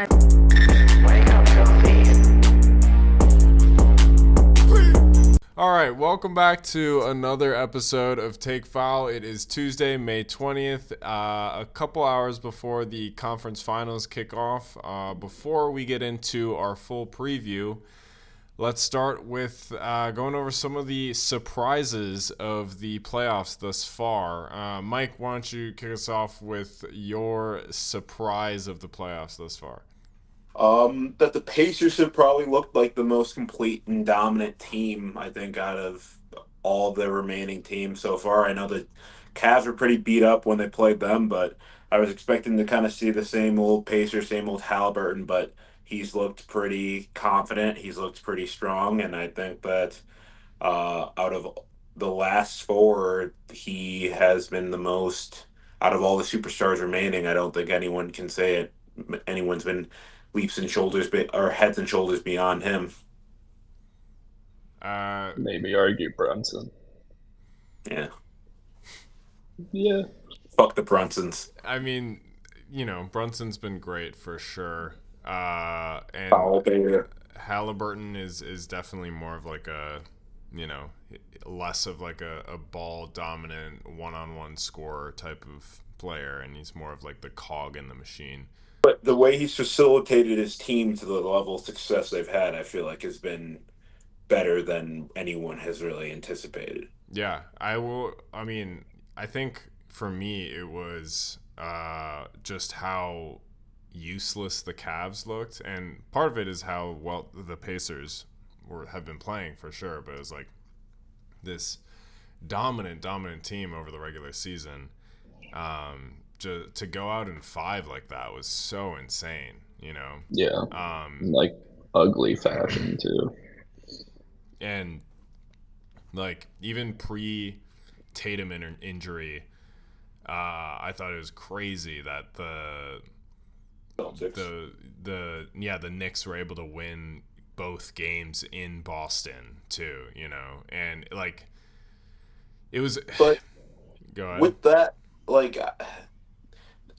All right, welcome back to another episode of Take Foul. It is Tuesday, May 20th, a couple hours before the conference finals kick off. Before we get into our full preview, let's start with going over some of the surprises of the playoffs thus far. Mike, why don't you kick us off with your surprise of the playoffs thus far? That the Pacers have probably looked like the most complete and dominant team, I think, out of all of the remaining teams so far. I know the Cavs were pretty beat up when they played them, but I was expecting to kind of see the same old Pacers, same old Halliburton, but he's looked pretty confident. He's looked pretty strong, and I think that out of the last four, he has been the most out of all the superstars remaining. I don't think anyone can say it. Anyone's been leaps and shoulders or heads and shoulders beyond him. Uh, Maybe argue Brunson. Yeah, Yeah. fuck the Brunsons. I mean, Brunson's been great for sure. And Foul beta. Halliburton is definitely more of like a, less of like a ball dominant one-on-one scorer type of player, and he's more of like the cog in the machine. But the way he's facilitated his team to the level of success they've had, I feel like has been better than anyone has really anticipated. Yeah, I think for me it was just how useless the Cavs looked, and part of it is how well the Pacers have been playing for sure. But it was like this dominant team over the regular season. To go out in five like that was so insane, Yeah. Like ugly fashion too. And like even pre Tatum injury, I thought it was crazy that Celtics. the Knicks were able to win both games in Boston too, and like it was. But Go ahead. with that, like,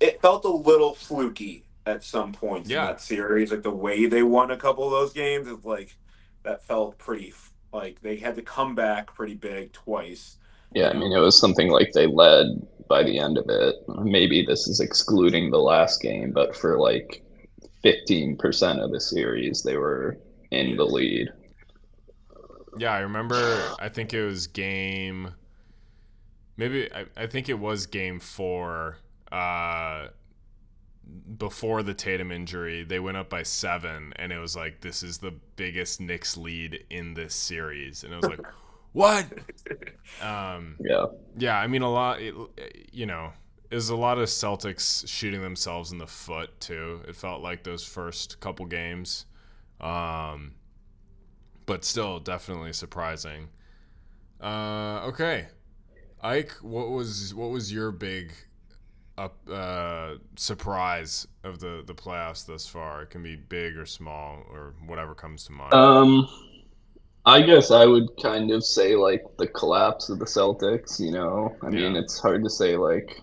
it felt a little fluky at some points in Yeah. that series. Like the way they won a couple of those games is like that felt pretty like they had to come back pretty big twice. Yeah, I mean, it was something like they led by the end of it. Maybe this is excluding the last game, but for like 15% of the series, they were in the lead. Yeah, I remember. I think it was game. Maybe I think it was game 4. Before the Tatum injury, they went up by 7, and it was like, this is the biggest Knicks lead in this series, and it was like, what? Yeah. I mean, it was a lot of Celtics shooting themselves in the foot too. It felt like those first couple games, but still definitely surprising. Okay, Ike, what was your big surprise of the playoffs thus far? It can be big or small or whatever comes to mind. I guess I would kind of say like the collapse of the Celtics, I mean, Yeah. it's hard to say like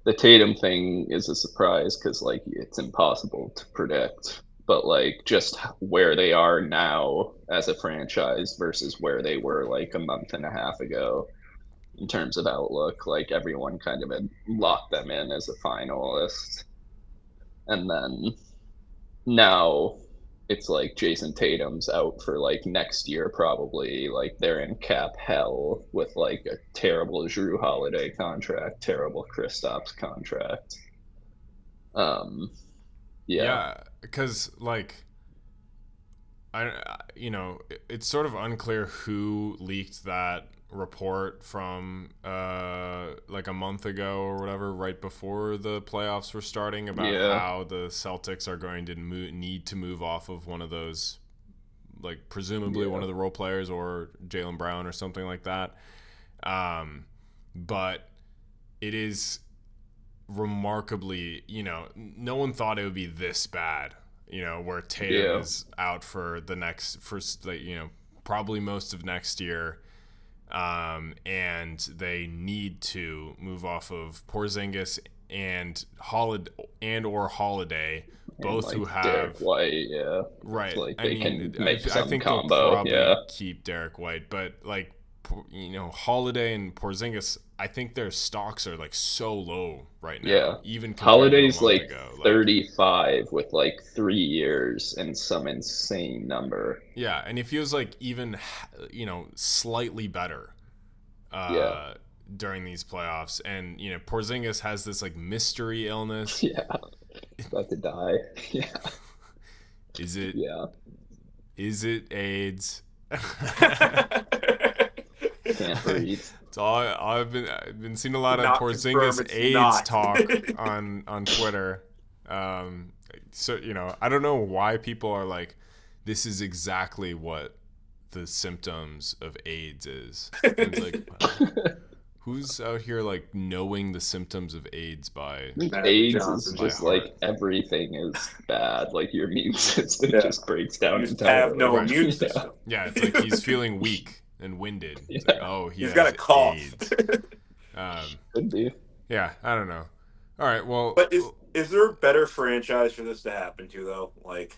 the Tatum thing is a surprise because like it's impossible to predict, but like just where they are now as a franchise versus where they were like a month and a half ago in terms of outlook, like everyone kind of had locked them in as a finalist, and then now it's like Jason Tatum's out for like next year probably. Like they're in cap hell with like a terrible Jrue Holiday contract, terrible Kristaps contract. Yeah. Because like it's sort of unclear who leaked that report from like a month ago or whatever, right before the playoffs were starting, about how the Celtics are going to need to move off of one of those, like presumably one of the role players or Jaylen Brown or something like that. But it is remarkably, no one thought it would be this bad, where Tatum is out for probably most of next year. And they need to move off of Porzingis and Holiday both who like Derek have White, yeah. right. It's like I they mean, can make I some think they'll combo, probably yeah. keep Derek White, but like Holiday and Porzingis, I think their stocks are like so low right now, Yeah. even compared Holiday's to a month like ago. 35 with like 3 years and some insane number. Yeah, and he feels like even slightly better Yeah. during these playoffs, and Porzingis has this like mystery illness. Yeah. About to die. Yeah. Is it Yeah. AIDS? Can't breathe. It's all I've been seeing a lot of Not confirm Porzingis it's AIDS not. talk on Twitter. So I don't know why people are like, this is exactly what the symptoms of AIDS is. It's like, who's out here like knowing the symptoms of AIDS by? I think Magic AIDS Johnson is by just heart. like everything is bad. Like your immune system Yeah. just breaks down You just entirely. have no Right. immune Yeah. system. Yeah, it's like he's feeling weak and winded. It's Yeah. like, oh, he He's has got a cough. AIDS. Could be. Yeah, I don't know. All right, well, But is there a better franchise for this to happen to, though? Like,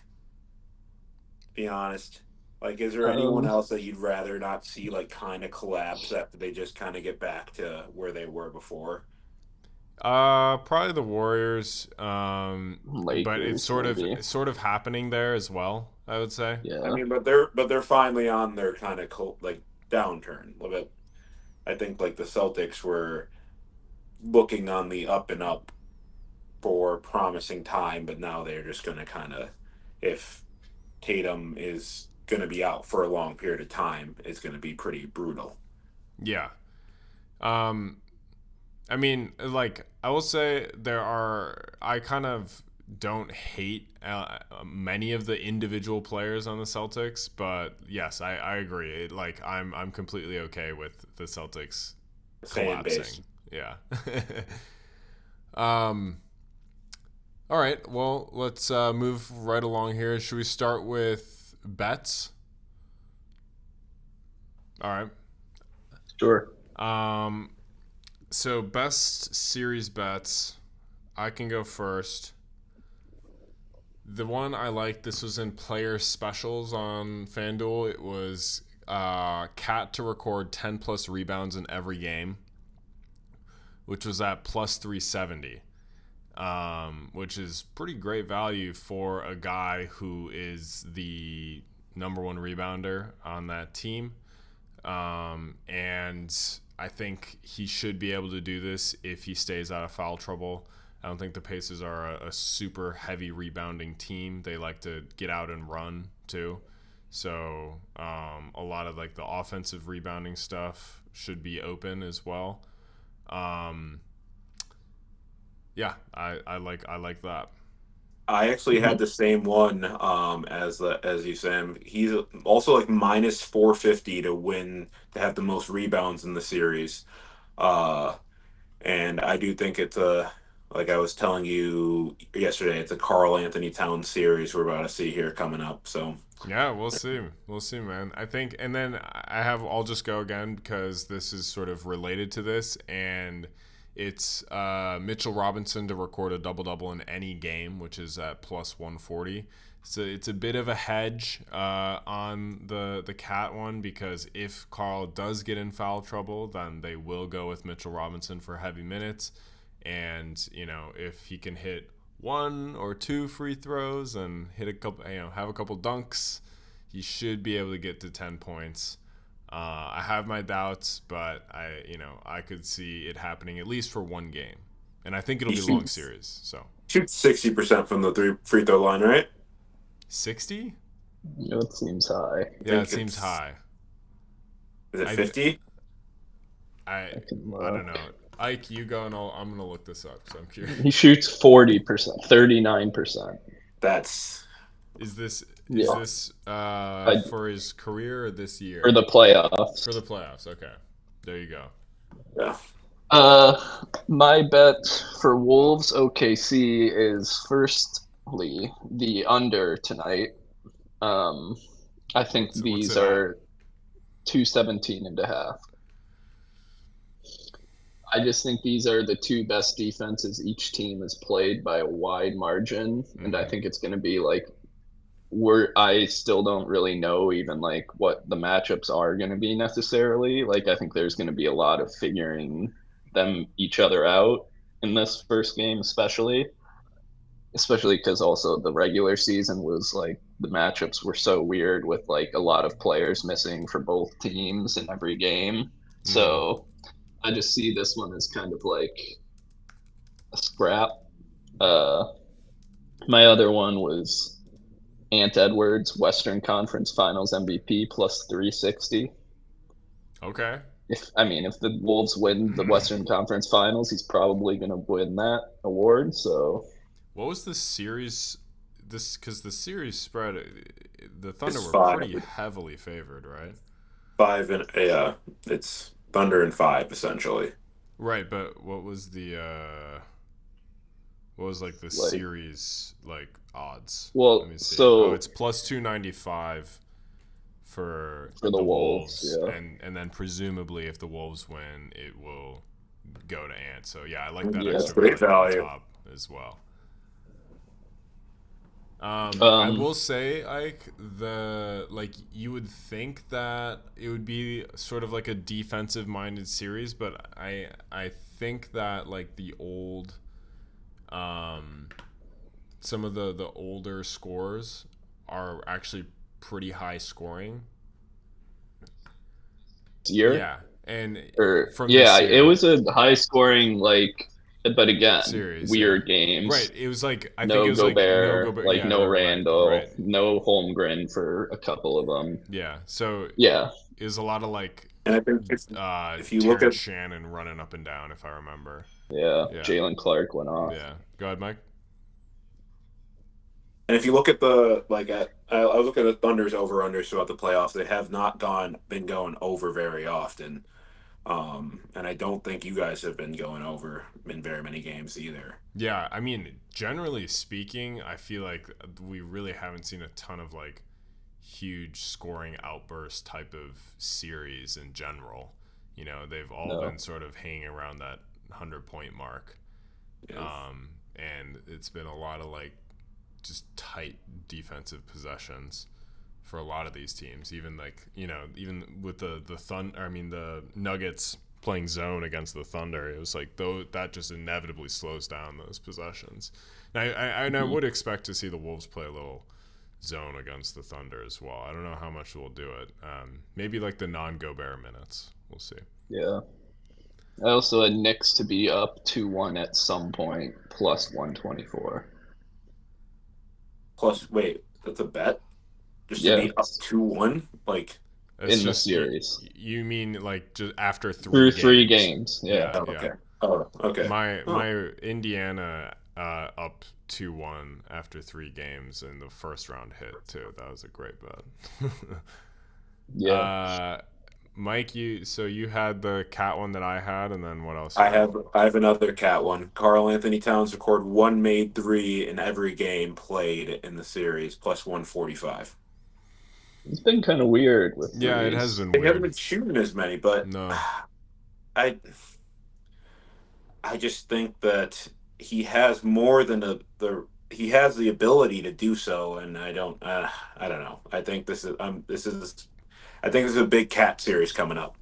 be honest. Like, is there anyone else that you'd rather not see, like, kind of collapse after they just kind of get back to where they were before? probably the Warriors. But Lakers, it's sort maybe. of happening there as well, I would say. Yeah. I mean, but they're finally on their kind of like downturn. But I think like the Celtics were looking on the up and up for promising time, but now they're just going to kind of, if Tatum is going to be out for a long period of time, it's going to be pretty brutal. Yeah. I mean, like, I will say I kind of don't hate many of the individual players on the Celtics, but yes, I agree. Like, I'm completely okay with the Celtics Fan base. collapsing. Yeah. All right. Well, let's move right along here. Should we start with bets? All right. Sure. So best series bets, I can go first. The one I liked, this was in player specials on FanDuel. It was Cat to record 10 plus rebounds in every game, which was at plus 370, which is pretty great value for a guy who is the number one rebounder on that team. And I think he should be able to do this if he stays out of foul trouble. I don't think the Pacers are a super heavy rebounding team. They like to get out and run too. So a lot of like the offensive rebounding stuff should be open as well. Yeah, I like that. I actually had the same one as you, Sam. He's also like minus 450 to win, to have the most rebounds in the series. And I do think it's like I was telling you yesterday, it's a Karl Anthony Towns series we're about to see here coming up. So yeah, we'll see, man. I think, and then I'll just go again because this is sort of related to this, and it's Mitchell Robinson to record a double-double in any game, which is at plus 140. So it's a bit of a hedge on the Cat one, because if Karl does get in foul trouble, then they will go with Mitchell Robinson for heavy minutes. And, if he can hit 1 or 2 free throws and hit a couple, have a couple dunks, he should be able to get to 10 points. I have my doubts, but I could see it happening at least for one game, and I think it'll be a long series. So shoots 60% from the free throw line, right? 60? It seems high. Yeah, it seems high. Is it 50? I don't know. Ike, you go, and I'm gonna look this up. So I'm curious. He shoots 40%, 39%. That's Is this Yeah. for his career or this year? For the playoffs. For the playoffs. Okay, there you go. yeah. My bet for Wolves OKC is firstly the under tonight. I think What's these it at? are 217.5. I just think these are the two best defenses each team has played by a wide margin, and I Mhm. think it's going to be like we're I still don't really know even like what the matchups are going to be necessarily. Like I think there's going to be a lot of figuring them each other out in this first game, especially because also the regular season was like the matchups were so weird with like a lot of players missing for both teams in every game. Mhm. So I just see this one as kind of like a scrap. Uh, my other one was Ant Edwards, Western Conference Finals MVP plus 360. Okay. If the Wolves win the Western Conference Finals, he's probably going to win that award. So What was the series? This because the series spread, the Thunder It's were five, pretty heavily favored, right? five, and yeah, it's Thunder and five essentially. Right, but what was like the like, series like odds? Let well, me see. Oh, so it's plus 295 for for the the Wolves, Wolves, yeah, and then presumably if the Wolves win, it will go to Ant. So yeah, I like that yeah. extra Great value on value. top as well. I Um, will say, Ike, the like you would think that it would be sort of like a defensive minded series, but I think that like the old um some of the older scores are actually pretty high scoring. year Yeah, and or from yeah, this it year was a high scoring but again, series, yeah, weird games. right. It was like I think it No was like no Gobert, Gobert. like Yeah, no right, Randall, no Holmgren for a couple of them. yeah. So Yeah, it was a lot of like And I think if you look Terrence at Shannon running up and down, if I remember. yeah. Yeah, Jalen Clark went off. yeah. Go ahead, Mike. and if you look at the like at I look at the Thunder's over unders throughout the playoffs, they have not gone been going over very often. And I don't think you guys have been going over in very many games either. Yeah, I mean, generally speaking, I feel like we really haven't seen a ton of like huge scoring outburst type of series in general. You know, they've all been No, sort of hanging around that 100-point mark. Yeah. And it's been a lot of like just tight defensive possessions for a lot of these teams. Even like even with the Thunder, I mean the Nuggets playing zone against the Thunder, it was like though that just inevitably slows down those possessions. And I hmm would expect to see the Wolves play a little zone against the Thunder as well. I don't know how much we'll do it. Maybe like the non-Gobert minutes. We'll see. yeah. I also had Knicks to be up 2-1 at some point, plus 124. Plus, wait, that's a bet just to Yeah, be up 2-1. Like, It's in the just series you mean like just after three through three games? games. Yeah, Yeah, oh, yeah. okay, oh, okay. Oh, My Indiana up 2-1 after 3 games and the first round hit too. That was a great bet. yeah. uh, Mike, you had the cat one that I had, and then what else you I had? have I have another cat one. Carl Anthony Towns recorded one made three in every game played in the series, plus 145. It's been kind of weird with Yeah, it has threes. been He hasn't been weird. shooting as many, but No, I I just think that he has more than the he has the ability to do so, and I don't know. I think this is a big cat series coming up.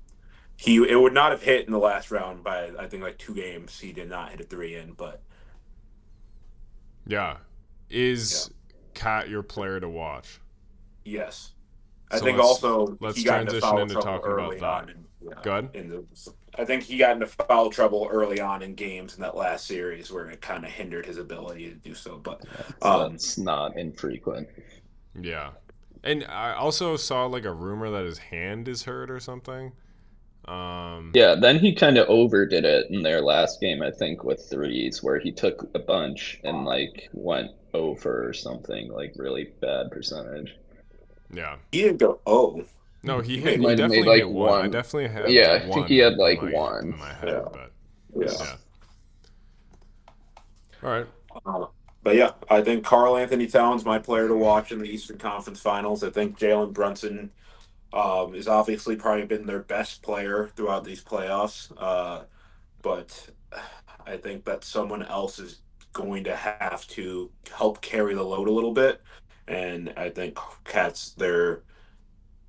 He it would not have hit in the last round by I think like 2 games. He did not hit a three in, but yeah, yeah, is Cat your player to watch? yes. I So think let's also let's he got into transition foul into trouble talking about early that. on, Go ahead. I think he got into foul trouble early on in games in that last series where it kind of hindered his ability to do so. But um, That's not infrequent. Yeah. And I also saw like a rumor that his hand is hurt or something. Um, Yeah, then he kind of overdid it in their last game, I think, with threes, where he took a bunch and like went over or something, like really bad percentage. yeah. he didn't go. Oh, No, he He made he might have made definitely like hit one. I one. definitely have Yeah, I think he one had in like my one. head, yeah, but yeah. yeah. All right. Uh, but yeah, I think Carl Anthony Towns my player to watch in the Eastern Conference Finals. I think Jalen Brunson is obviously probably been their best player throughout these playoffs. but I think that someone else is going to have to help carry the load a little bit. And I think Cat's their.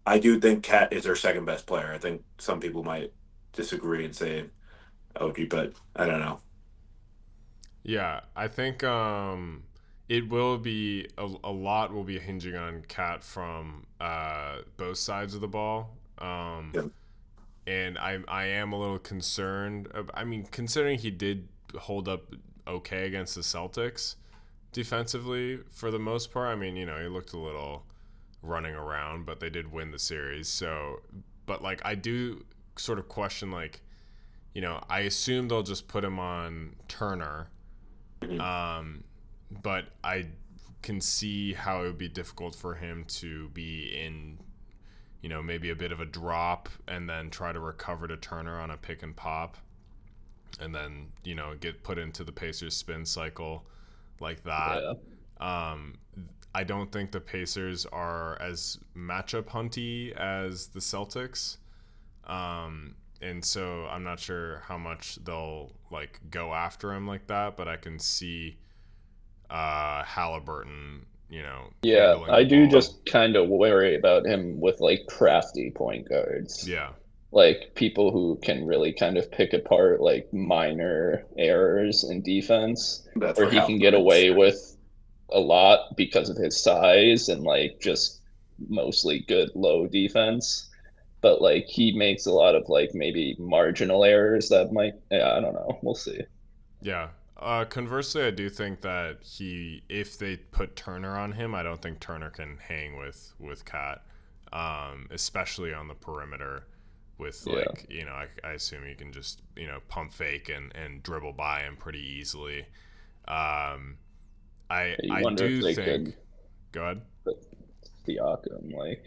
I do think Cat is their second best player. I think some people might disagree and say OG, but I don't know. Yeah, I think it will be a lot will be hinging on Cat from both sides of the ball. Yeah. And I am a little concerned. I mean, considering he did hold up okay against the Celtics defensively for the most part. I mean, he looked a little running around, but they did win the series. So, but like I do sort of question like, I assume they'll just put him on Turner. Mhm. But I can see how it would be difficult for him to be in, maybe a bit of a drop and then try to recover to Turner on a pick and pop and then, get put into the Pacers spin cycle like that. Yeah. I don't think the Pacers are as matchup hunty as the Celtics. And so I'm not sure how much they'll like go after him like that, but I can see Halliburton, Yeah, handling I the do ball. just kind of worry about him with like crafty point guards. Yeah. Like people who can really kind of pick apart like minor errors in defense, That's or where he can get Halliburton is. away with a lot because of his size and like just mostly good low defense. But like he makes a lot of like maybe marginal errors that might, yeah, I don't know. We'll see. Yeah. Conversely, I do think that if they put Turner on him, I don't think Turner can hang with Cat, especially on the perimeter. With Yeah. like, I assume you can just pump fake and dribble by him pretty easily. Um, You I wonder if do they think. could Go ahead. put Siakam, like,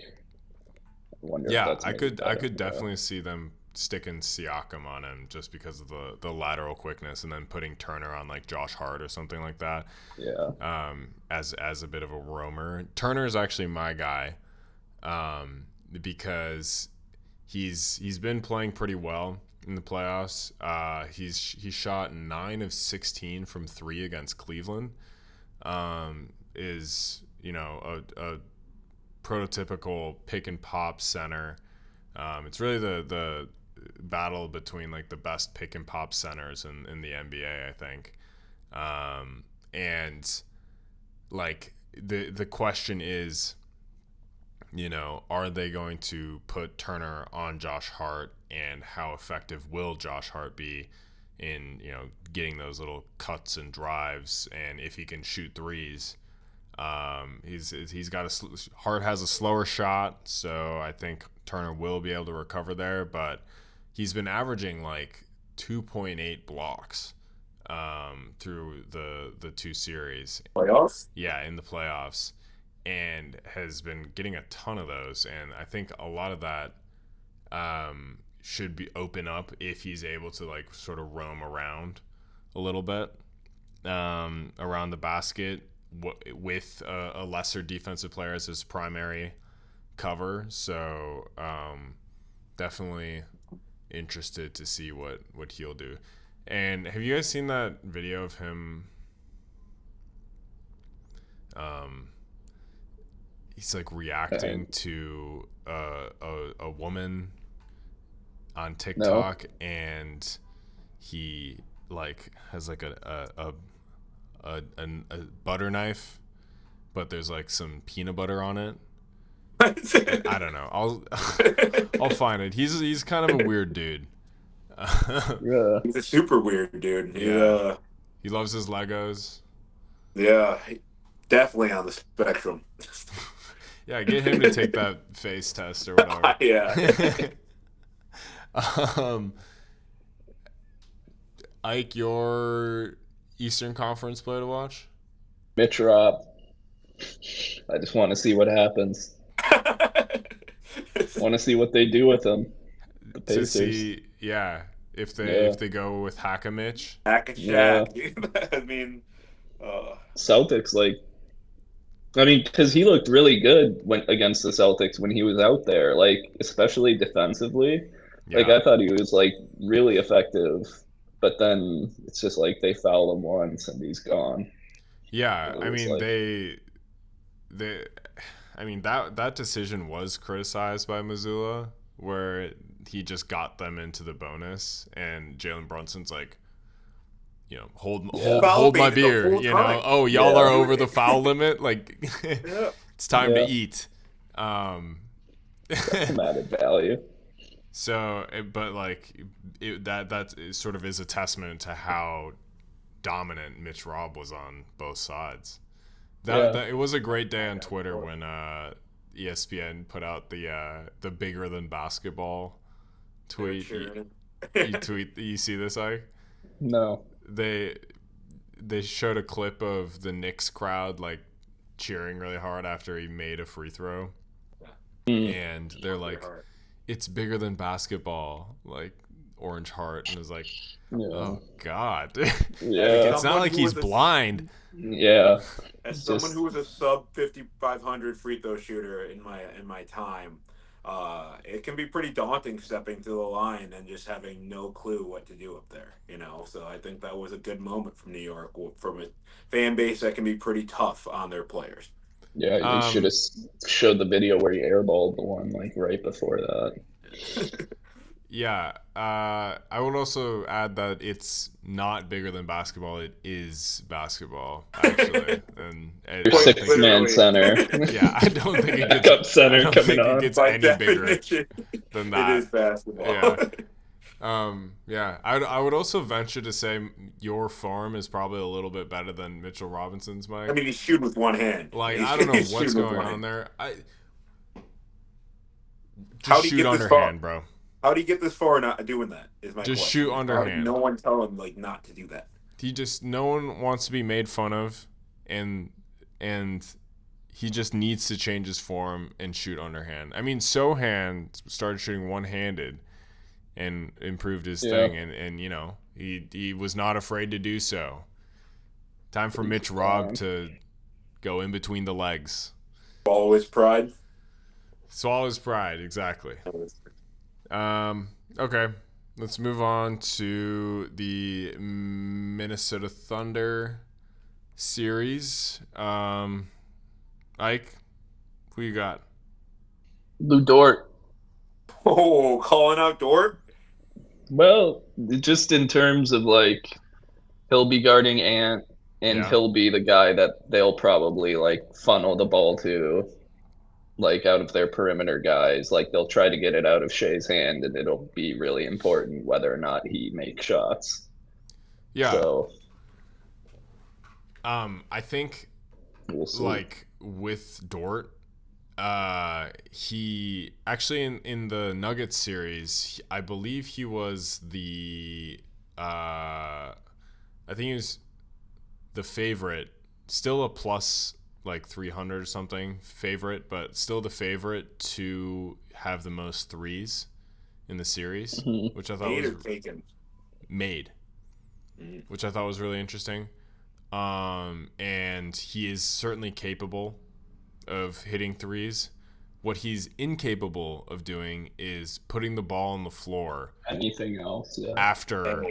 I wonder if Yeah, that's I maybe could I better. could definitely see them sticking Siakam on him just because of the lateral quickness, and then putting Turner on like Josh Hart or something like that, Yeah. as a bit of a roamer. Turner is actually my guy, because he's been playing pretty well in the playoffs. He shot 9 of 16 from three against Cleveland. Is a prototypical pick and pop center. It's really the battle between like the best pick and pop centers in the NBA, I think. And like the question is, are they going to put Turner on Josh Hart, and how effective will Josh Hart be in getting those little cuts and drives, and if he can shoot threes. He's got Hart has a slower shot, so I think Turner will be able to recover there. But he's been averaging like 2.8 blocks through the two series. Playoffs? Yeah, in the playoffs, and has been getting a ton of those. And I think a lot of that should be open up if he's able to like sort of roam around a little bit around the basket with a lesser defensive player as his primary cover. So definitely interested to see what he'll do. And have you guys seen that video of him? He's like reacting to a woman on No. TikTok, and he like has like a butter knife, but there's like some peanut butter on it. I don't know. I'll find it. He's kind of a weird dude. Yeah. He's a super weird dude. Yeah. He loves his Legos. Yeah, definitely on the spectrum. Yeah, get him to take that face test or whatever. Yeah. um, Ike, your Eastern Conference play to watch? Mitch Rob. I just want to see what happens. Want to see what they do with him. The To Pacers. see, yeah, if they go with Hackamitch. Hack a Yeah. Shack. I mean, Celtics, like, I mean, because he looked really good when against the Celtics when he was out there, like, especially defensively. Like, Yeah, I thought he was, like, really effective but then it's just like they foul him once and he's gone. Yeah, It I was mean like, I mean that decision was criticized by Missoula, where he just got them into the bonus, and Jalen Brunson's like, hold Yeah. hold my Foul baited the beer, whole time. Oh, y'all Yeah. are over the foul limit, like Yeah. it's time to Yeah. eat. some added value. So, but like that sort of is a testament to how dominant Mitch Robb was on both sides. That it was a great day on Twitter when ESPN put out the bigger than basketball tweet. You see this, Ike? No. They showed a clip of the Knicks crowd like cheering really hard after he made a free throw, and they're like, "It's bigger than basketball," like orange heart, and it's like, Yeah. oh God. Yeah. It's not like he's blind. Yeah. As someone who was a sub 5,500 free throw shooter in my time, it can be pretty daunting stepping to the line and just having no clue what to do up there. So I think that was a good moment from New York, from a fan base that can be pretty tough on their players. Yeah, you should have showed the video where he airballed the one like right before that. Yeah, I would also add that it's not bigger than basketball. It is basketball, actually. And Your six-man center. Yeah, I don't think it gets backup center I don't coming think on. it gets By any bigger definition, than that. it is basketball. Yeah. I would also venture to say your form is probably a little bit better than Mitchell Robinson's, Mike. I mean, he's shooting with one hand. Like, I don't know what's going on there. How'd he shoot get this underhand, far? bro. How do you get this far not doing that? Is my Just question. shoot underhand. No one tell him not to do that. No one wants to be made fun of, and he just needs to change his form and shoot underhand. I mean, Sohan started shooting one-handed and improved his thing, and he was not afraid to do so. Time for Mitch Robb to go in between the legs. Swallow his pride. Swallow his pride, exactly. Okay, let's move on to the Minnesota Thunder series. Ike, who you got? Lou Dort. Oh, calling out Dort? Well, just in terms of like, he'll be guarding Ant, and he'll be the guy that they'll probably like funnel the ball to, like out of their perimeter guys. Like they'll try to get it out of Shea's hand, and it'll be really important whether or not he makes shots. Yeah. So, I think we'll see. Like with Dort, he actually in the Nuggets series, I believe he was I think he was the favorite, still a plus like 300 or something favorite, but still the favorite to have the most threes in the series, which I thought was made, which I thought was really interesting. And he is certainly capable of hitting threes. What he's incapable of doing is putting the ball on the floor. Anything else? Yeah. After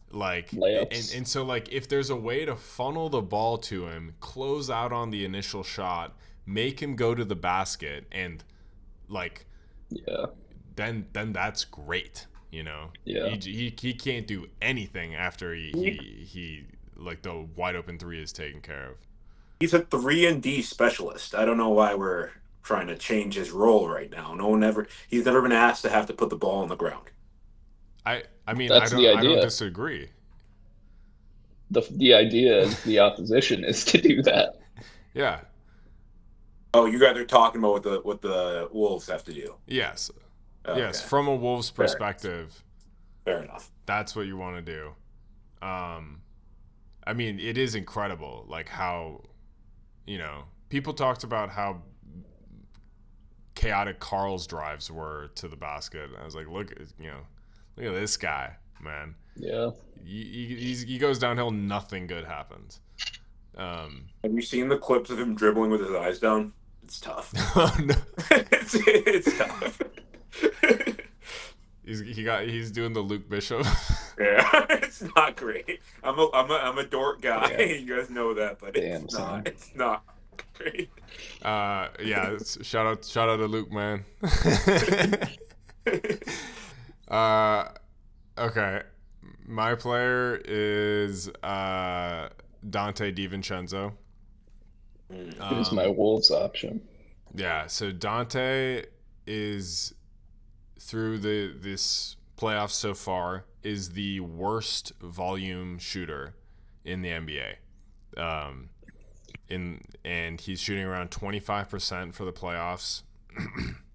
like layups. And so like if there's a way to funnel the ball to him, close out on the initial shot, make him go to the basket, and like then that's great, he can't do anything after he like the wide open three is taken care of. He's a 3-and-D specialist. I don't know why we're trying to change his role right now. He's never been asked to have to put the ball on the ground. I mean, That's the idea. I don't disagree. The idea is the opposition is to do that. Yeah. Oh, you guys are talking about what the Wolves have to do. Yes. Okay. Yes, from a Wolves perspective. Fair enough. That's what you want to do. I mean, it is incredible, like how, people talked about how chaotic Carl's drives were to the basket. I was like, look at this guy, man. Yeah. He goes downhill, nothing good happens. Have you seen the clips of him dribbling with his eyes down? It's tough. Oh, no. It's tough. he's doing the Luke Bishop. Yeah, it's not great. I'm a dork guy. Yeah. You guys know that, but Damn, it's son. not. It's not great. Yeah. Shout out to Luke, man. Okay. My player is Dante DiVincenzo. Who's my Wolves option? Yeah, so Dante is through this playoffs so far is the worst volume shooter in the NBA. And he's shooting around 25% for the playoffs.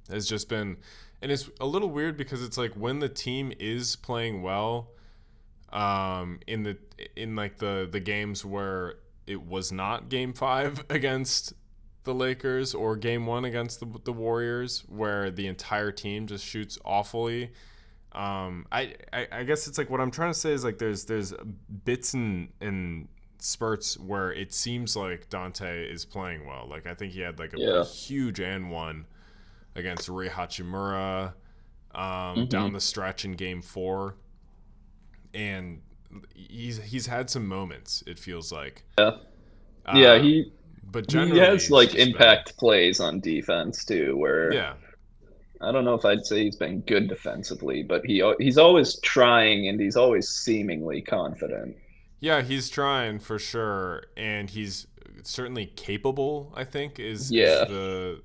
Has just been, and it's a little weird because it's like when the team is playing well, in like the games where it was not Game 5 against the Lakers or Game 1 against the Warriors, where the entire team just shoots awfully. I guess it's like what I'm trying to say is like there's bits and spurts where it seems like Dante is playing well. Like I think he had like a huge and one against Rui Hachimura down the stretch in Game 4, and he's had some moments. It feels like but generally he has like impact been, plays on defense too, where yeah. I don't know if I'd say he's been good defensively, but he's always trying and he's always seemingly confident. Yeah, he's trying for sure, and he's certainly capable. I think is the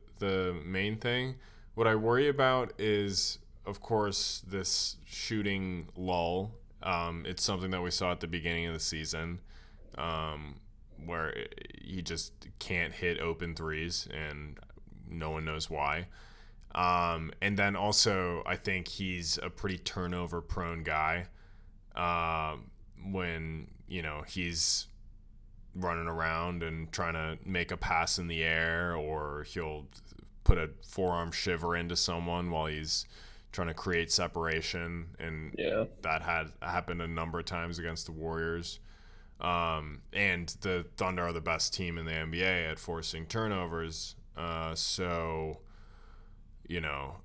main thing. What I worry about is, of course, this shooting lull. It's something that we saw at the beginning of the season, where he just can't hit open threes, and no one knows why. And then also, I think he's a pretty turnover-prone guy. When he's running around and trying to make a pass in the air, or he'll put a forearm shiver into someone while he's trying to create separation, and that had happened a number of times against the Warriors. And the Thunder are the best team in the NBA at forcing turnovers, so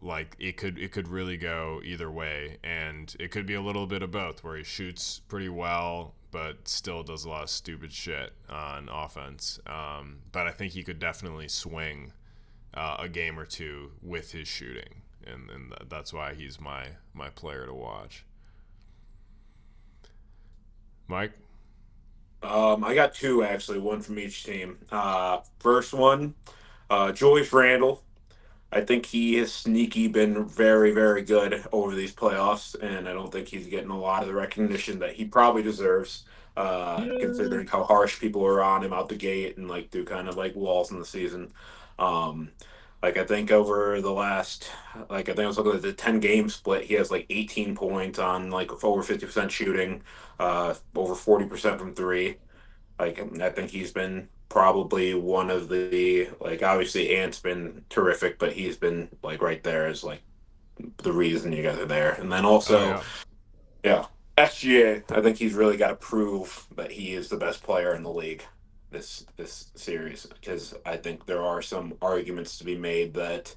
like it could really go either way, and it could be a little bit of both, where he shoots pretty well but still does a lot of stupid shit on offense. But I think he could definitely swing a game or two with his shooting, and that's why he's my player to watch. Mike? I got two actually, one from each team. First one, Julius Randle. I think he has sneaky been very, very good over these playoffs, and I don't think he's getting a lot of the recognition that he probably deserves, considering how harsh people are on him out the gate and like through kind of like walls in the season. Like I think over the last, like I think I was looking at the 10 game split, he has like 18 points on like over 50% shooting, over 40% from three. Like I think he's been probably one of the, like obviously Ant's been terrific, but he's been like right there as like the reason you guys are there. And then also, yeah, SGA. I think he's really got to prove that he is the best player in the league this series, because I think there are some arguments to be made that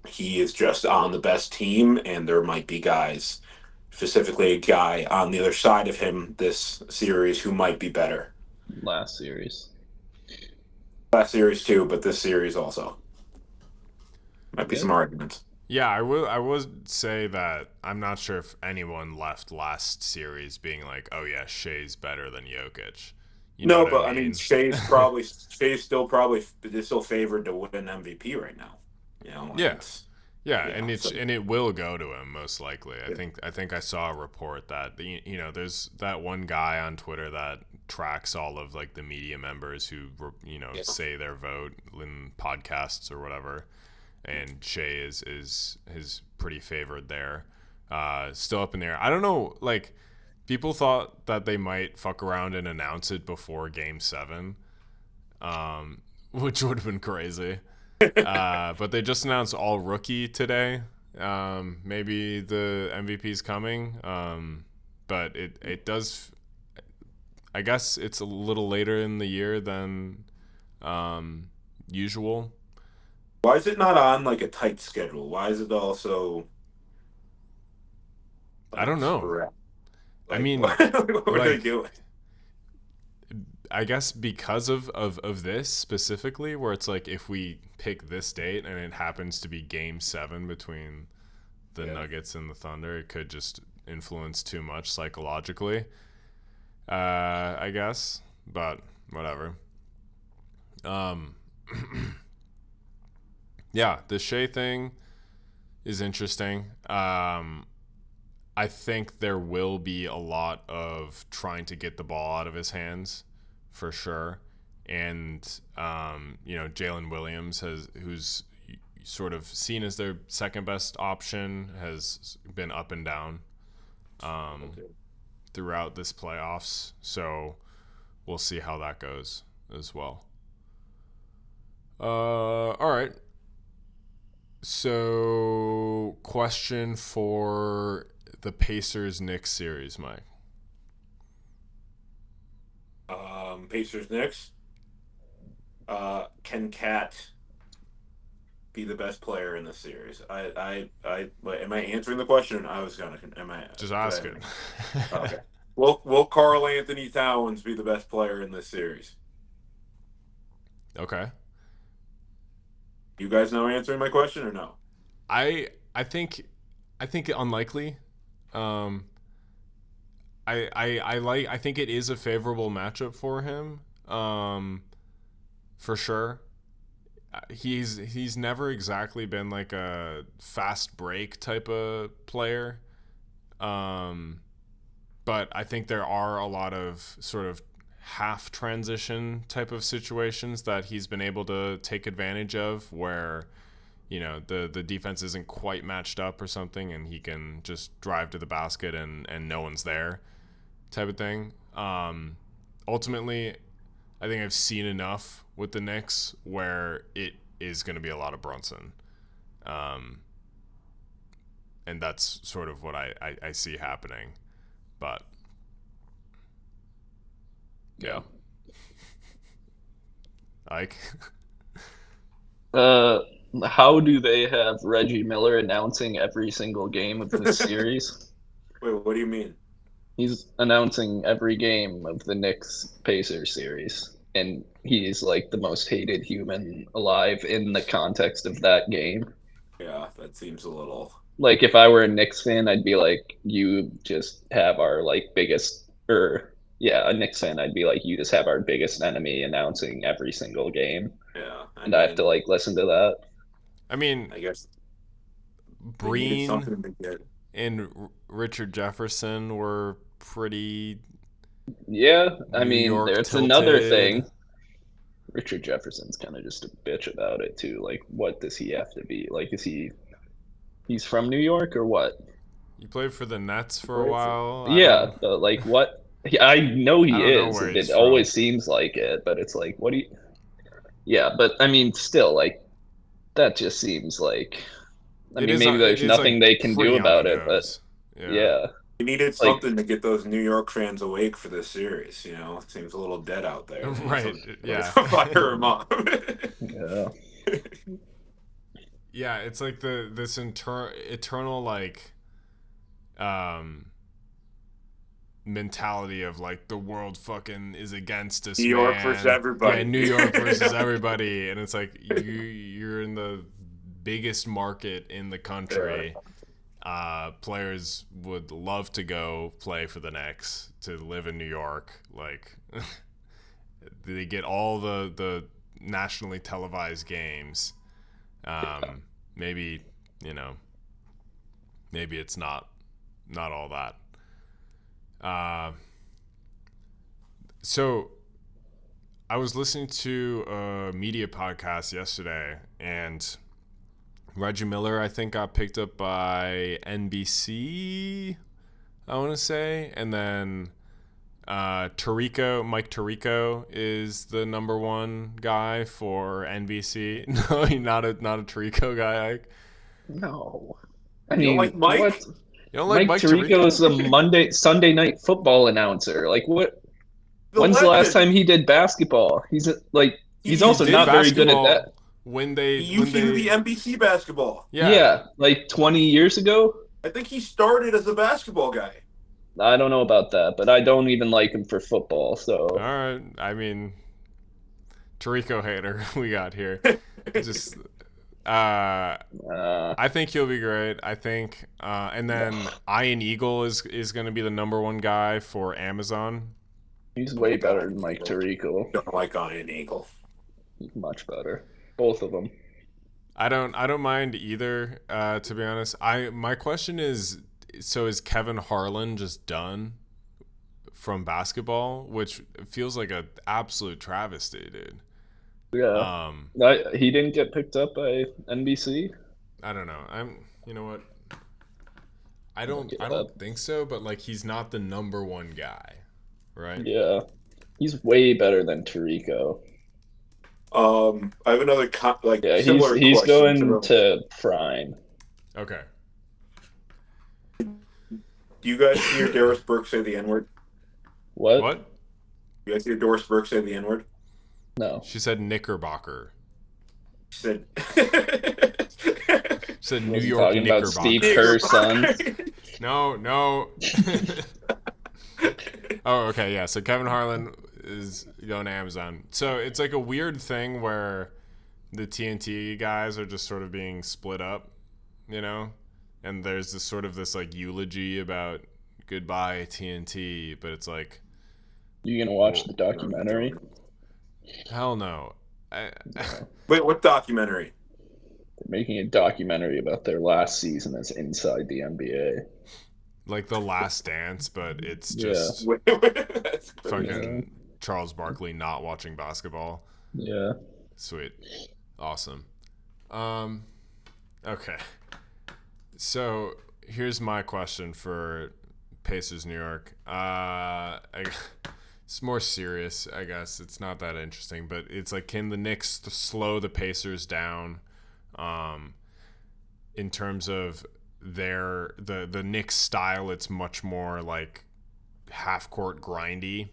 he is just on the best team, and there might be guys, specifically a guy on the other side of him this series who might be better. Last series Too, but this series also might be some arguments. Yeah, I would say that I'm not sure if anyone left last series being like, oh yeah, Shea's better than Jokic. I mean Shea's still favored to win MVP right now. And it will go to him most likely. I think I saw a report that there's that one guy on Twitter that tracks all of like the media members who say their vote in podcasts or whatever, and Shea is pretty favored there. Still up in the air. I don't know. Like people thought that they might fuck around and announce it before Game 7, which would have been crazy. But they just announced all rookie today. Maybe the MVP's coming. But it does. I guess it's a little later in the year than usual. Why is it not on like a tight schedule? Why is it also I don't know. Crap. I mean, what were they like, doing? I guess because of this specifically, where it's like if we pick this date and it happens to be Game 7 between the Nuggets and the Thunder, it could just influence too much psychologically. I guess, but whatever. Yeah, the Shea thing is interesting. I think there will be a lot of trying to get the ball out of his hands, for sure. And Jalen Williams who's sort of seen as their second best option, has been up and down throughout this playoffs. So we'll see how that goes as well. All right. So, question for the Pacers-Knicks series, Mike. Pacers Knicks. Can Cat be the best player in this series? Am I answering the question? I was gonna. Am I just ask it? Okay. Will Karl Anthony Towns be the best player in this series? Okay. You guys know answering my question or no? I think unlikely. I think it is a favorable matchup for him. For sure. He's never exactly been like a fast break type of player. But I think there are a lot of sort of half transition type of situations that he's been able to take advantage of, where the defense isn't quite matched up or something, and he can just drive to the basket and no one's there type of thing. Ultimately, I think I've seen enough with the Knicks where it is going to be a lot of Brunson, and that's sort of what I see happening. But yeah. Ike? How do they have Reggie Miller announcing every single game of this series? Wait, what do you mean? He's announcing every game of the Knicks-Pacers series, and he's like the most hated human alive in the context of that game. Yeah, that seems a little... Like, if I were a Knicks fan, I'd be like, you just have our, like, biggest... a Knicks fan, I'd be like, you just have our biggest enemy announcing every single game. Yeah. I have to, like, listen to that. I mean, I guess Breen and Richard Jefferson were pretty... Yeah, I New mean, York there's tilted. another thing. Richard Jefferson's kind of just a bitch about it, too. Like, what does he have to be? Like, he's from New York or what? You played for the Nets for a while? Yeah, but, like, what? I know he I don't know is. where It he's always from. seems like it, but it's like, what do you... Yeah, but, I mean, still, like, that just seems like... I mean, maybe there's nothing they can do about it, but yeah. We needed something to get those New York fans awake for this series. It seems a little dead out there. Right. Yeah. Fire them up. Yeah. Yeah, it's like this eternal like mentality of like the world fucking is against us. New York versus everybody. Yeah, New York versus everybody, and it's like you're in the biggest market in the country. Players would love to go play for the Knicks, to live in New York. Like, they get all the nationally televised games. Maybe it's not all that. So I was listening to a media podcast yesterday, and Reggie Miller, I think, got picked up by NBC, I want to say. And then Mike Tirico is the number one guy for NBC. No, you're not a Tirico guy, Ike? No. You don't like Mike? What? You don't like Mike Tirico is the Sunday night football announcer. Like, what? When's the last time he did basketball? He's also not very good at that. When they he used to do the NBC basketball. Yeah, like 20 years ago. I think he started as a basketball guy. I don't know about that, but I don't even like him for football. All So right. I mean, Tarico hater we got here. Just uh, I think he'll be great. I think, and then Ian Eagle is going to be the number one guy for Amazon. he's Oh my way God, better than Mike Tirico. don't like Iron Eagle. He's much better. Both of them. I don't mind either. To be honest, my question is, so is Kevin Harlan just done from basketball, which feels like a absolute travesty, dude. Yeah. Um, He didn't get picked up by NBC. I don't know. You know what? I Look don't it I up. don't think so, but like he's not the number one guy, right? Yeah. He's way better than Tirico. I have another Yeah, he's similar he's question going to. to Prime. Okay. Do you guys hear Doris Burke say the N word? What? What? You guys hear Doris Burke say the N word? No. She said Knickerbocker. She said. She said New Was he York talking about Steve Knickerbocker. Kerr's sons? No, no. Oh, okay, yeah. So Kevin Harlan is going to Amazon. So it's like a weird thing where the TNT guys are just sort of being split up, you know? And there's this like eulogy about goodbye TNT, but it's like, You gonna watch well, the documentary? hell no. I, Wait, what documentary? They're making a documentary about their last season as inside the NBA. like The Last Dance, but it's Yeah. just That's crazy. fucking Charles Barkley not watching basketball. Yeah. Sweet. Awesome. Um, okay. So here's my question for Pacers New York. It's more serious, I guess. It's not that interesting, but it's like, can the Knicks slow the Pacers down? Um, in terms of the Knicks style, it's much more like half court grindy,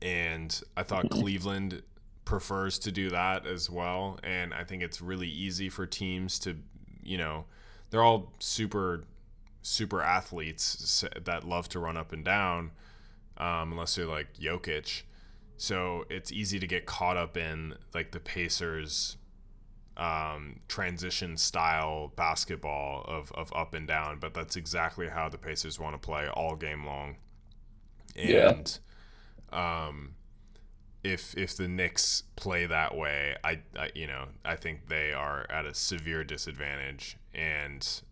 and I thought Cleveland prefers to do that as well. And I think it's really easy for teams to, you know, they're all super athletes that love to run up and down, unless you're like Jokic. So it's easy to get caught up in like the Pacers transition style basketball of up and down, but that's exactly how the Pacers want to play all game long. Yeah. And if the Knicks play that way, I think they are at a severe disadvantage and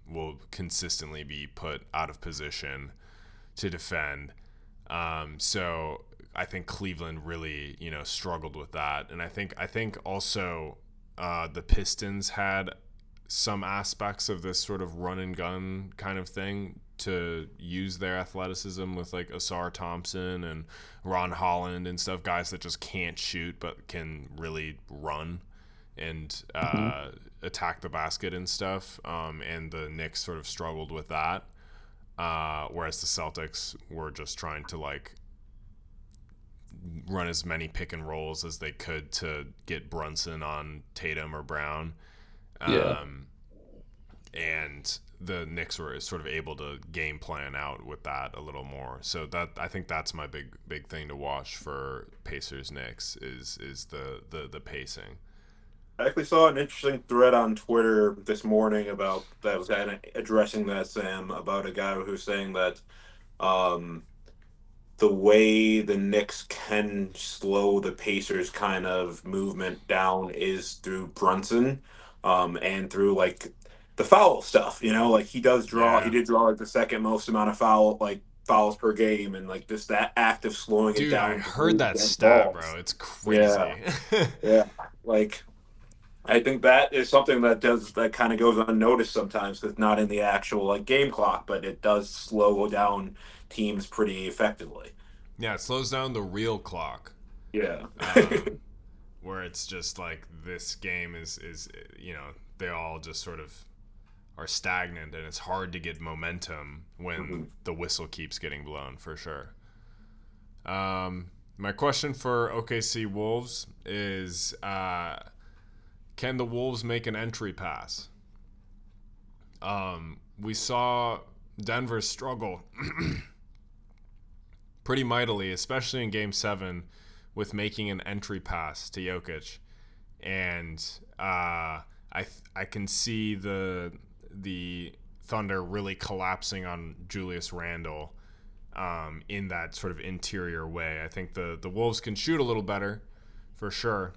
will consistently be put out of position to defend. So I think Cleveland really, struggled with that, and I think also the Pistons had some aspects of this sort of run and gun kind of thing to use their athleticism with like Asar Thompson and Ron Holland and stuff, guys that just can't shoot but can really run and attack the basket and stuff. And the Knicks sort of struggled with that, whereas the Celtics were just trying to like run as many pick and rolls as they could to get Brunson on Tatum or Brown. Yeah. And the Knicks were sort of able to game plan out with that a little more. So that, I think that's my big thing to watch for Pacers Knicks is the pacing. I actually saw an interesting thread on Twitter this morning about that was kind of addressing that, Sam, about a guy who was saying that um, the way the Knicks can slow the Pacers kind of movement down is through Brunson, and through like the foul stuff. Like he Yeah. did draw like the second most amount of fouls per game, and like just that act of slowing it Dude, I down. heard that Get stat, balls. bro. It's crazy. Yeah. Yeah, like I think that is something that kind of goes unnoticed sometimes. It's not in the actual like game clock, but it does slow down teams pretty effectively. Yeah, it slows down the real clock. Yeah. Where it's just like this game is they all just sort of are stagnant, and it's hard to get momentum when the whistle keeps getting blown, for sure. My question for OKC Wolves is, can the Wolves make an entry pass? we saw Denver struggle pretty mightily, especially in Game 7, with making an entry pass to Jokic. And I can see the Thunder really collapsing on Julius Randle in that sort of interior way. I think the Wolves can shoot a little better, for sure,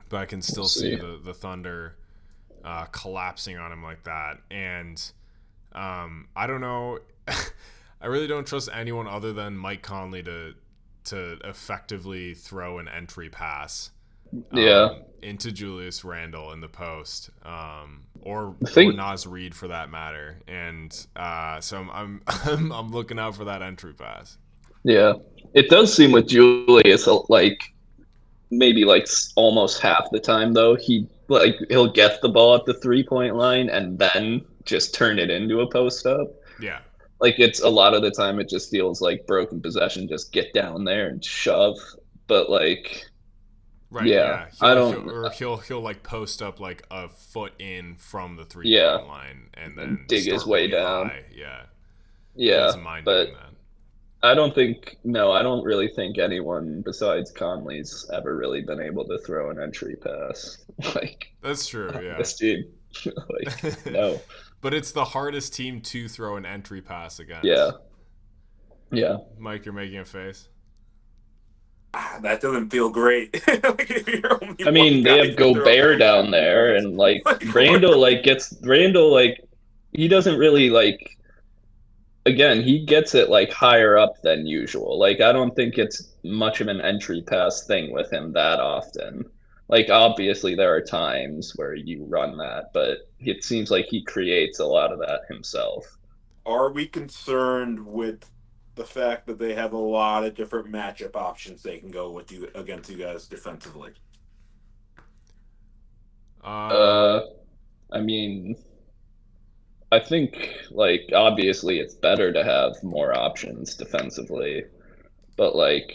but I can still see the Thunder collapsing on him like that. And I don't know. I really don't trust anyone other than Mike Conley to effectively throw an entry pass into Julius Randle in the post, or Naz Reid for that matter. And so I'm looking out for that entry pass. Yeah, it does seem with Julius like maybe like almost half the time though he'll get the ball at the 3-point line and then just turn it into a post up. Yeah. Like it's a lot of the time it just feels like broken possession, just get down there and shove. But like, right, yeah. He'll like post up like a foot in from the 3-point line and then dig his way down. High. Yeah. Yeah. He doesn't mind doing that. I don't really think anyone besides Conley's ever really been able to throw an entry pass. Like that's true, yeah. This team. Like, no. But it's the hardest team to throw an entry pass against. Yeah. Yeah. Mike, you're making a face. That doesn't feel great. I mean, they have Gobert down there, and like Randall, he doesn't really like. Again, he gets it like higher up than usual. Like I don't think it's much of an entry pass thing with him that often. Like obviously there are times where you run that, but it seems like he creates a lot of that himself. Are we concerned with the fact that they have a lot of different matchup options they can go with you against you guys defensively? I mean, I think like obviously it's better to have more options defensively, but like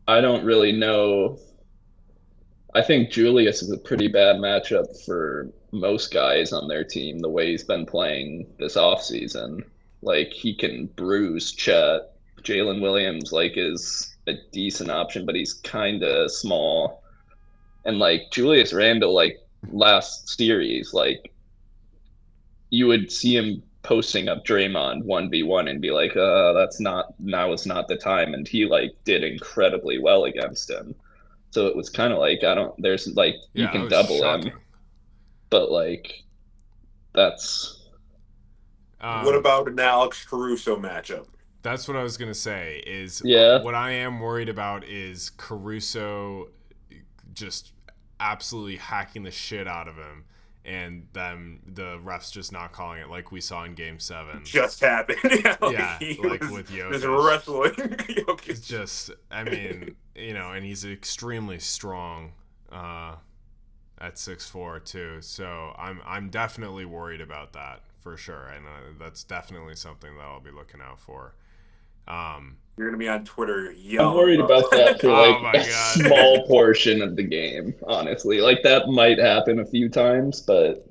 I don't really know. I think Julius is a pretty bad matchup for most guys on their team, the way he's been playing this offseason. Like, he can bruise Chet. Jalen Williams, like, is a decent option, but he's kind of small. And, like, Julius Randle, like, last series, like, you would see him posting up Draymond 1v1 and be like, now is not the time. And he like did incredibly well against him. So it was kind of like, you can double him, but like, that's. What about an Alex Caruso matchup? That's what I was going to say what I am worried about is Caruso just absolutely hacking the shit out of him. And then the refs just not calling it like we saw in Game 7. Just happened. Yeah, with Jokic. Just wrestling Jokic. It's just, I mean, and he's extremely strong at 6'4" too. So I'm definitely worried about that for sure. And that's definitely something that I'll be looking out for. You're gonna be on Twitter yelling. I'm worried about that for like a small portion of the game, honestly. Like that might happen a few times, but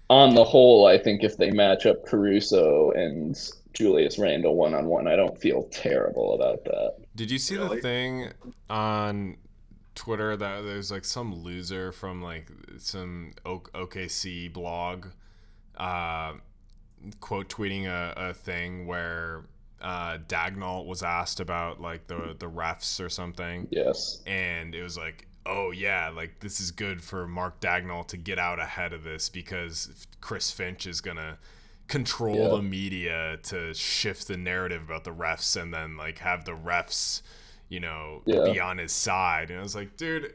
on the whole, I think if they match up Caruso and Julius Randle 1-on-1, I don't feel terrible about that. Did you see the thing on Twitter that there's like some loser from like some OKC blog quote tweeting a thing where Dagnall was asked about like the refs or something. Yes. And it was like, oh yeah, like this is good for Mark Dagnall to get out ahead of this because Chris Finch is gonna control the media to shift the narrative about the refs and then like have the refs, be on his side. And I was like, dude,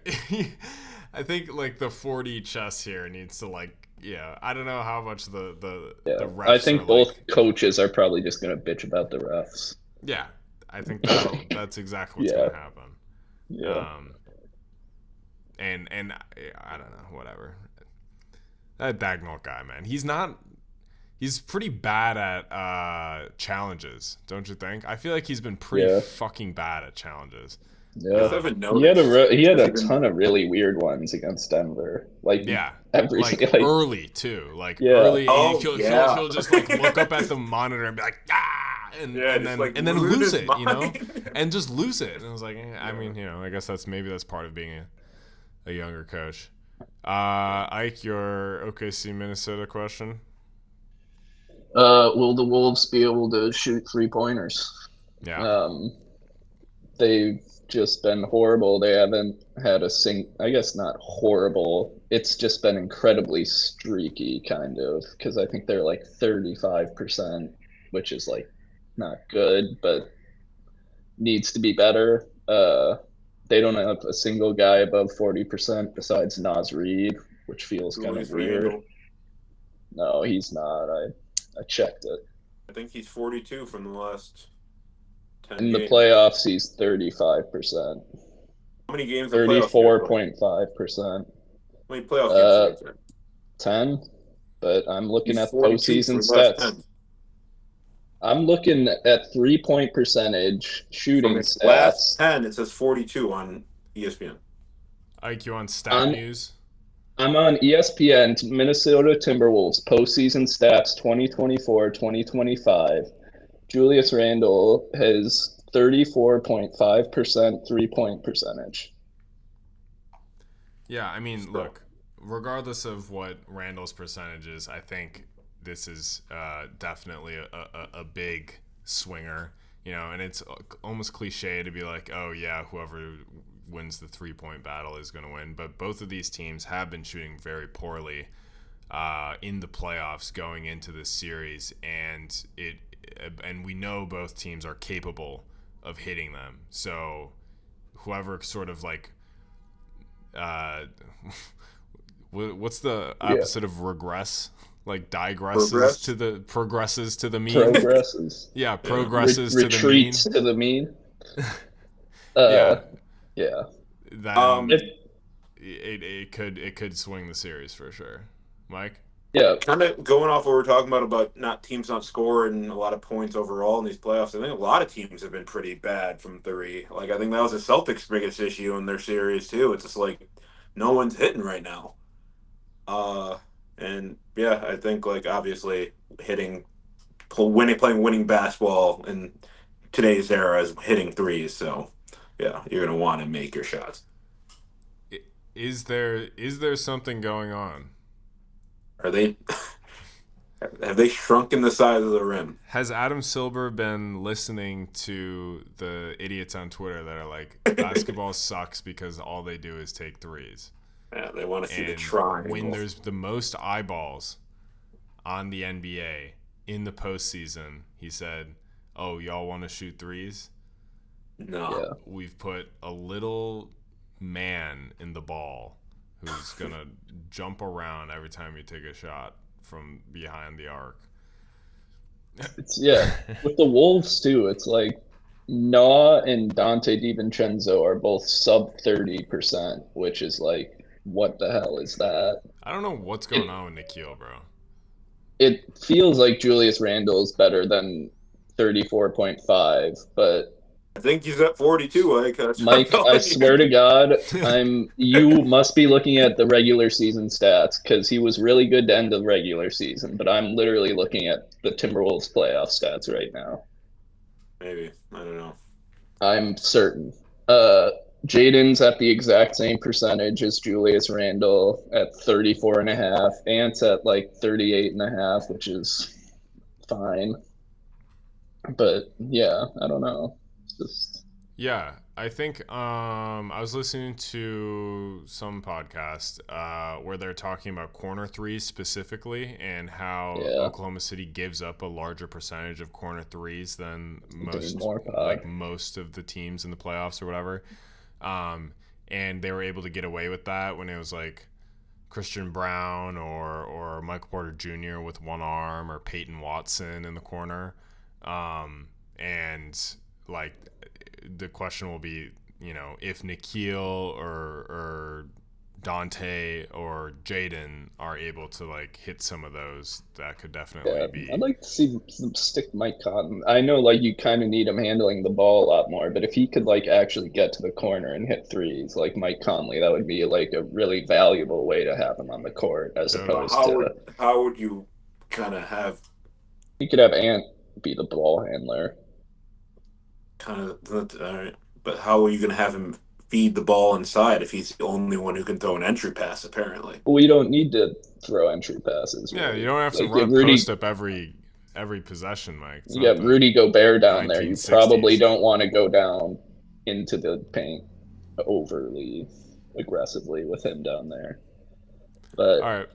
I think like the 4D chess here needs to like. Yeah, I don't know how much the refs. I think both coaches are probably just gonna bitch about the refs. Yeah, I think that's exactly what's gonna happen. Yeah. And I don't know, whatever. That Dagnall guy, man, he's pretty bad at challenges, don't you think? I feel like he's been pretty fucking bad at challenges. Yeah, I haven't he had noticed. he had Has he a been? ton of really weird ones against Denver. Like Yeah, every like like early too. Like yeah, early, Oh yeah. he'll just like look up at the monitor and be like, ah, Yeah, just like and then lose lose his it, mind. and just lose it. And I was like, I Yeah. mean, I guess that's part of being a younger coach. Ike, your OKC Minnesota question. will the Wolves be able to shoot 3-pointers? Yeah, Um, they've just been horrible. They haven't had I guess not horrible. It's just been incredibly streaky, kind of, because I think they're like 35%, which is like not good, but needs to be better. They don't have a single guy above 40% besides Naz Reid, which feels kind of Julius weird. Randle. No, he's not. I checked it. I think he's 42 from the last 10 In the games. playoffs, he's 35%, How many games in playoffs did he play? 34.5%. How many playoff games did Uh, he play? 10, but I'm looking He's at 42 postseason for the last stats. 10. I'm looking at 3-point percentage, From shooting his last stats. 10, it says 42 on ESPN. Ike, you on Stat I'm Muse? I'm on ESPN Minnesota Timberwolves postseason stats 2024-2025. Julius Randle has 34.5% 3-point percentage. Yeah, I mean, So, look, regardless of what Randall's percentage is, I think this is definitely a big swinger, and it's almost cliche to be like, oh, yeah, whoever wins the 3-point battle is going to win. But both of these teams have been shooting very poorly in the playoffs going into this series, and we know both teams are capable of hitting them. So whoever sort of like what's the Yeah, opposite of regress? Like progress. progresses to the mean. progresses. Yeah, Yeah. progresses to the mean. Retreats to the mean. Yeah, Yeah. then If, it could swing the series for sure. Mike? yeah. Kind of going off what we're talking about not teams not scoring a lot of points overall in these playoffs. I think a lot of teams have been pretty bad from three. Like I think that was the Celtics' biggest issue in their series too. It's just like no one's hitting right now. Uh, and yeah, I think like obviously playing winning basketball in today's era is hitting threes. So yeah, you're gonna want to make your shots. Is there something going on? Are they? Have they shrunken the size of the rim? Has Adam Silver been listening to the idiots on Twitter that are like, basketball sucks because all they do is take threes? Yeah, they want to see the And triangle. when there's the most eyeballs on the NBA in the postseason, he said, oh, y'all want to shoot threes? No. Yeah. We've put a little man in the ball who's going to jump around every time you take a shot from behind the arc. With the Wolves too, it's like Nah and Dante DiVincenzo are both sub 30%, which is like, what the hell is that? I don't know what's going on with Nikhil, bro. It feels like Julius Randle is better than 34.5, but I think he's at 42. Like that's what I'm Mike, I telling swear you. to God, you must be looking at the regular season stats because he was really good to end the regular season, but I'm literally looking at the Timberwolves playoff stats right now. Maybe I don't know. I'm certain. Jaden's at the exact same percentage as Julius Randle at 34.5. Ant's at like 38.5, which is fine. But yeah, I don't know. It's just Yeah, I think I was listening to some podcast where they're talking about corner threes specifically and how yeah, Oklahoma City gives up a larger percentage of corner threes than doing more pod. most of the teams in the playoffs or whatever. And they were able to get away with that when it was like Christian Brown or Michael Porter Jr. with one arm or Peyton Watson in the corner. And like the question will be, if Nikhil or Dante or Jaden are able to like hit some of those, that could definitely Yeah, be. I'd like to see them stick Mike Cotton. I know like you kind of need him handling the ball a lot more, but if he could like actually get to the corner and hit threes like Mike Conley, that would be like a really valuable way to have him on the court as Totally. opposed to How would you kind of have you could have Ant be the ball handler. kind of all right, but how are you going to have him feed the ball inside if he's the only one who can throw an entry pass? Apparently, We don't need to throw entry passes. Yeah, Really. you don't have to Like run Rudy, post up every possession, Mike. It's you not got the Rudy Gobert down there. You 1960s. probably don't want to go down into the paint overly aggressively with him down there. But All right,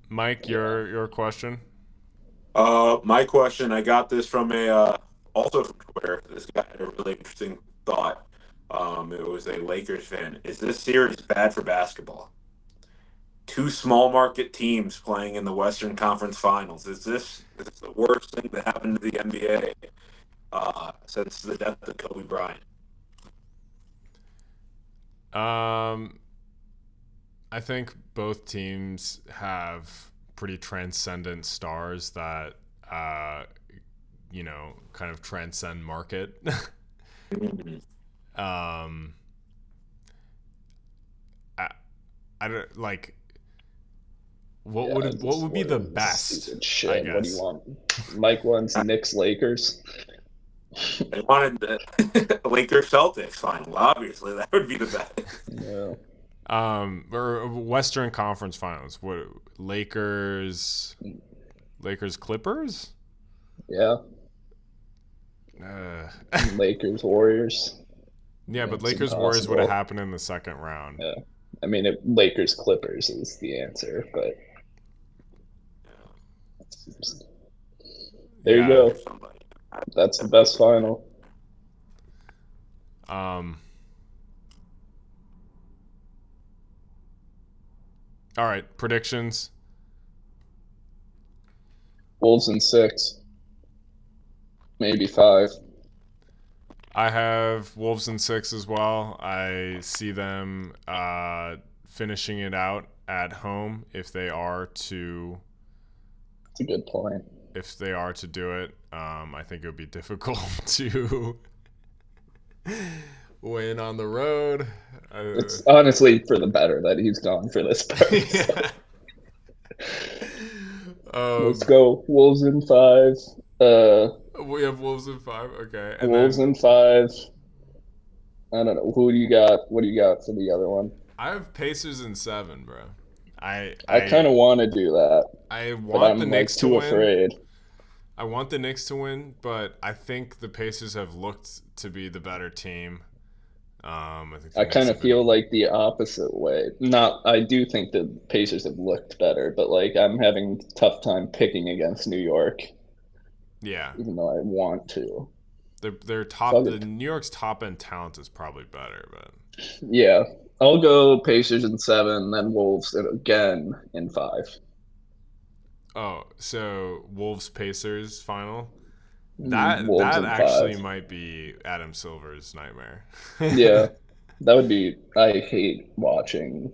Mike, your question. my question, I got this from a also from Twitter. This guy had a really interesting thought. It was a Lakers fan. Is this series bad for basketball? Two small market teams playing in the Western Conference Finals. Is this the worst thing that happened to the NBA since the death of Kobe Bryant? I think both teams have pretty transcendent stars that kind of transcend market. um I, I don't like what yeah, what would be the what is best, stupid I shit. What do guess. you want? Mike wants Knicks Lakers. They wanted the Lakers Celtics final. Obviously, that would be the best. Yeah. Or Western Conference Finals. What, Lakers Clippers? Yeah. Uh, Lakers Warriors. yeah, but It's Lakers Warriors would have impossible. happened in the second round. Yeah. I mean, Lakers Clippers is the answer, but there you Yeah. go. That's the best final. All right, predictions. Wolves in 6, maybe 5. I have Wolves in 6 as well. I see them finishing it out at home if they are to That's a good point. do it. I think it would be difficult to win on the road. It's honestly for the better that he's gone for this purpose. Yeah. Let's go Wolves in 5. We have Wolves in 5. Okay. And Wolves then in 5. I don't know. Who do you got? What do you got for the other one? I have Pacers in 7, bro. I kind of want to do that, I but want the I'm like Knicks to too win. afraid. I want the Knicks to win, but I think the Pacers have looked to be the better team. I think the I Knicks kind have of been- feel like the opposite way. I do think the Pacers have looked better, but like I'm having a tough time picking against New York, yeah, even though I want to. they're top. Fuck The it. New York's top end talent is probably better, but Yeah, I'll go Pacers in 7, then Wolves again in 5. oh, so Wolves Pacers final. That Wolves in actually 5. might be Adam Silver's nightmare. Yeah, that would be. I hate watching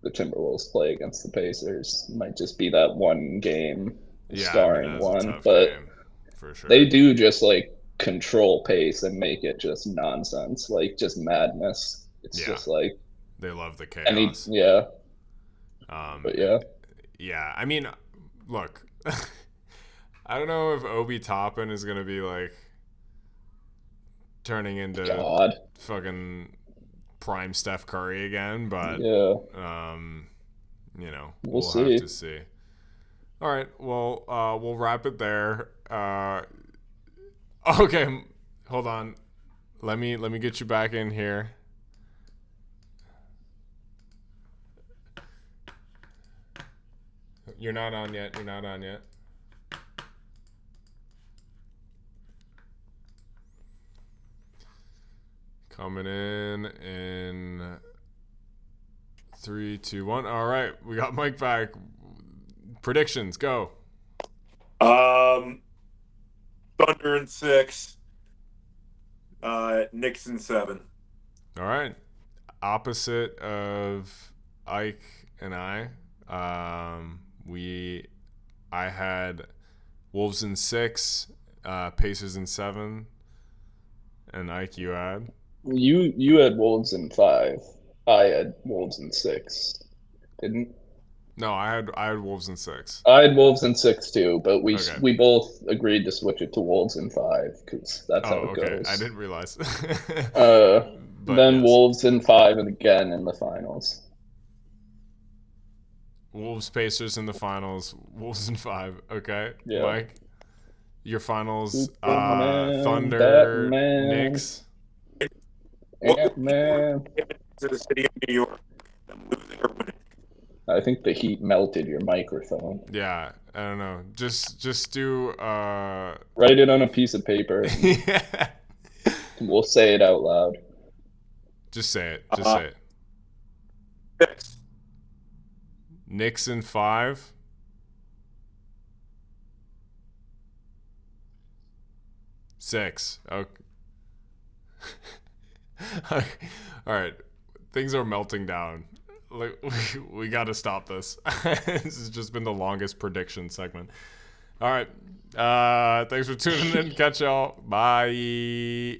the Timberwolves play against the Pacers. It might just be that one game, Yeah, I starring mean, that's a one, tough but game for sure. they do just like control pace and make it just nonsense, like just madness. It's Yeah. just like They love the any, chaos. yeah, Um, but yeah, yeah, I mean, look, I don't know if Obi Toppin is gonna be like turning into God, fucking prime Steph Curry again, but yeah, we'll We'll have see. to see. All right, well, we'll wrap it there. Okay, hold on. Let me get you back in here. You're not on yet. You're not on yet. Coming in 3, 2, 1. All right, we got Mike back. Predictions, go. Thunder in 6. Knicks in 7. All right. Opposite of Ike and I had Wolves in 6, Pacers in 7, and Ike, you had. You had Wolves in 5. I had Wolves in 6. Didn't No, I had Wolves in 6. I had Wolves in 6 too, but Okay. we both agreed to switch it to Wolves in 5 because that's how it Okay. goes. I didn't realize. But Then yes. Wolves in 5 and again in the finals. Wolves Pacers in the finals. Wolves in 5. Okay. Yeah. Mike, your finals. Superman, Thunder, Batman, Knicks. Ant-Man. To the city of New York, them losing or winning. I think the heat melted your microphone. Yeah. I don't know. Just do. Write it on a piece of paper. Yeah. We'll say it out loud. Just say it. Just say it. 6. Knicks in 5. Six. Okay. All right. Things are melting down. Like we got to stop this. This has just been the longest prediction segment. All right. Thanks for tuning in. Catch y'all. Bye.